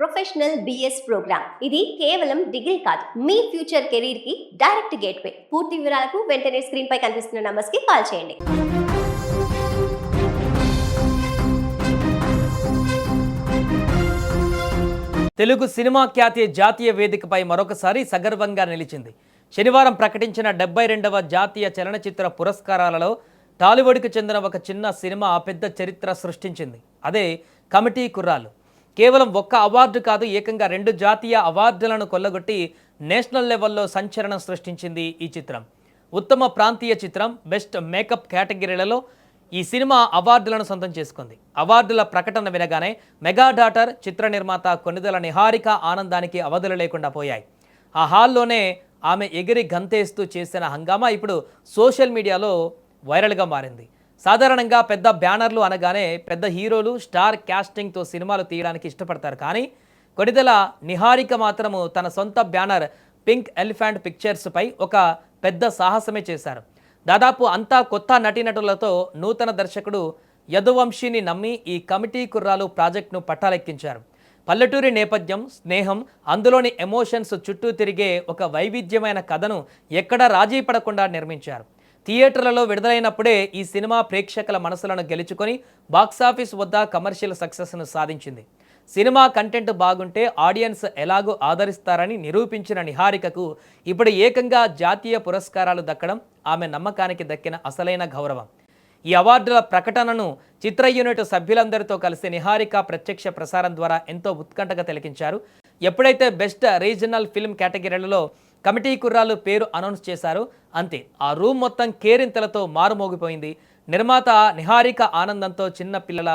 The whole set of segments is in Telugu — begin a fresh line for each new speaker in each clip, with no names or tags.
ప్రొఫెషనల్ బిఎస్ ప్రోగ్రామ్ ఇది కేవలం డిగ్రీ కాదు, మీ ఫ్యూచర్ కెరీర్ కి డైరెక్ట్ గేట్వే. పూర్తి వివరాలకు వెంటనే స్క్రీన్ పై కనిపిస్తున్న నంబర్స్ కి కాల్ చేయండి.
తెలుగు సినిమా ఖ్యాతి జాతీయ వేదికపై మరొకసారి సగర్వంగా నిలిచింది. శనివారం ప్రకటించిన 72వ జాతీయ చలనచిత్ర పురస్కారాలలో టాలీవుడ్కు చెందిన ఒక చిన్న సినిమా పెద్ద చరిత్ర సృష్టించింది. అదే కమిటీ కుర్రాళ్ళు. కేవలం ఒక్క అవార్డు కాదు, ఏకంగా 2 జాతీయ అవార్డులను కొల్లగొట్టి నేషనల్ లెవెల్లో సంచలనం సృష్టించింది ఈ చిత్రం. ఉత్తమ ప్రాంతీయ చిత్రం, బెస్ట్ మేకప్ కేటగిరీలలో ఈ సినిమా అవార్డులను సొంతం చేసుకుంది. అవార్డుల ప్రకటన వినగానే మెగా డాటర్ చిత్ర నిర్మాత కొణిదెల నిహారిక ఆనందానికి అవధులు లేకుండా పోయాయి. ఆ హాల్లోనే ఆమె ఎగిరి గంతేస్తూ చేసిన హంగామా ఇప్పుడు సోషల్ మీడియాలో వైరల్గా మారింది. సాధారణంగా పెద్ద బ్యానర్లు అనగానే పెద్ద హీరోలు, స్టార్ క్యాస్టింగ్తో సినిమాలు తీయడానికి ఇష్టపడతారు. కానీ కొణిదెల నిహారిక మాత్రము తన సొంత బ్యానర్ పింక్ ఎలిఫెంట్ పిక్చర్స్పై ఒక పెద్ద సాహసమే చేశారు. దాదాపు అంతా కొత్త నటీనటులతో నూతన దర్శకుడు యదువంశీని నమ్మి ఈ కమిటీ కుర్రాలు ప్రాజెక్టును పట్టాలెక్కించారు. పల్లెటూరి నేపథ్యం, స్నేహం, అందులోని ఎమోషన్స్ చుట్టూ తిరిగే ఒక వైవిధ్యమైన కథను ఎక్కడా రాజీ పడకుండా నిర్మించారు. థియేటర్లలో విడుదలైనప్పుడే ఈ సినిమా ప్రేక్షకుల మనసులను గెలుచుకొని బాక్సాఫీస్ వద్ద కమర్షియల్ సక్సెస్ను సాధించింది. సినిమా కంటెంట్ బాగుంటే ఆడియన్స్ ఎలాగో ఆదరిస్తారని నిరూపించిన నిహారికకు ఇప్పుడు ఏకంగా జాతీయ పురస్కారాలు దక్కడం ఆమె నమ్మకానికి దక్కిన అసలైన గౌరవం. ఈ అవార్డుల ప్రకటనను చిత్ర యూనిట్ సభ్యులందరితో కలిసి నిహారిక ప్రత్యక్ష ప్రసారం ద్వారా ఎంతో ఉత్కంఠగా తిలకించారు. ఎప్పుడైతే బెస్ట్ రీజనల్ ఫిల్మ్ కేటగిరీలలో కమిటీ కుర్రాలు పేరు అనౌన్స్ చేశారు, అంతే ఆ రూమ్ మొత్తం కేరింతలతో మారుమోగిపోయింది. నిర్మాత నిహారిక ఆనందంతో చిన్న పిల్లల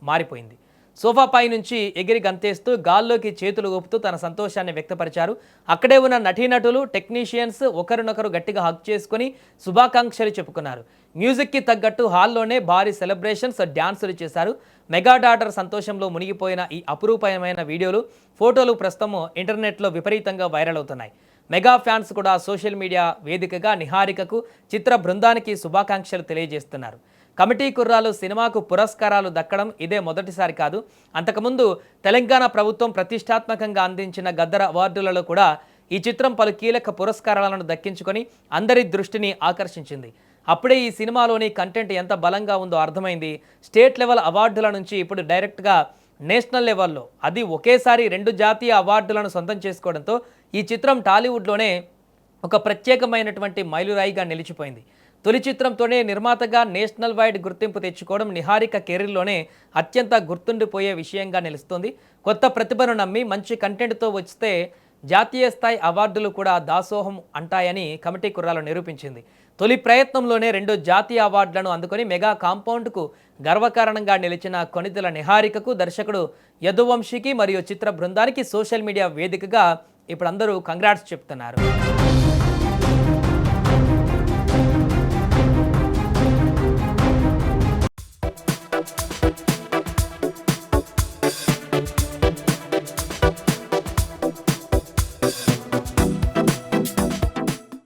మారిపోయింది. సోఫాపై నుంచి ఎగిరి గంతేస్తూ గాల్లోకి చేతులు ఊపుతూ తన సంతోషాన్ని వ్యక్తపరిచారు. అక్కడే ఉన్న నటీనటులు, టెక్నీషియన్స్ ఒకరినొకరు గట్టిగా హగ్ చేసుకుని శుభాకాంక్షలు చెప్పుకున్నారు. మ్యూజిక్కి తగ్గట్టు హాల్లోనే భారీ సెలబ్రేషన్స్, డ్యాన్సులు చేశారు. మెగా డాటర్ సంతోషంలో మునిగిపోయిన ఈ అపురూపమైన వీడియోలు, ఫోటోలు ప్రస్తుతం ఇంటర్నెట్లో విపరీతంగా వైరల్ అవుతున్నాయి. మెగా ఫ్యాన్స్ కూడా సోషల్ మీడియా వేదికగా నిహారికకు, చిత్ర బృందానికి శుభాకాంక్షలు తెలియజేస్తున్నారు. కమిటీ కుర్రాలు సినిమాకు పురస్కారాలు దక్కడం ఇదే మొదటిసారి కాదు. అంతకుముందు తెలంగాణ ప్రభుత్వం ప్రతిష్టాత్మకంగా అందించిన గద్దర్ అవార్డులలో కూడా ఈ చిత్రం పలు కీలక పురస్కారాలను దక్కించుకొని అందరి దృష్టిని ఆకర్షించింది. అప్పుడే ఈ సినిమాలోని కంటెంట్ ఎంత బలంగా ఉందో అర్థమైంది. స్టేట్ లెవెల్ అవార్డుల నుంచి ఇప్పుడు డైరెక్ట్గా నేషనల్ లెవెల్లో, అది ఒకేసారి 2 జాతీయ అవార్డులను సొంతం చేసుకోవడంతో ఈ చిత్రం టాలీవుడ్లోనే ఒక ప్రత్యేకమైనటువంటి మైలురాయిగా నిలిచిపోయింది. తొలి చిత్రంతోనే నిర్మాతగా నేషనల్ వైడ్ గుర్తింపు తెచ్చుకోవడం నిహారిక కెరీర్లోనే అత్యంత గుర్తుండిపోయే విషయంగా నిలుస్తుంది. కొత్త ప్రతిభను నమ్మి మంచి కంటెంట్తో వస్తే జాతీయ స్థాయి అవార్డులు కూడా దాసోహం అంటాయని కమిటీ కుర్రాలు నిరూపించింది. తొలి ప్రయత్నంలోనే 2 జాతీయ అవార్డులను అందుకొని మెగా కాంపౌండ్కు గర్వకారణంగా నిలిచిన కొణిదెల నిహారికకు, దర్శకుడు యదువంశీకి మరియు చిత్ర బృందానికి సోషల్ మీడియా వేదికగా ఇప్పుడు అందరూ కంగ్రాట్స్ చెప్తున్నారు.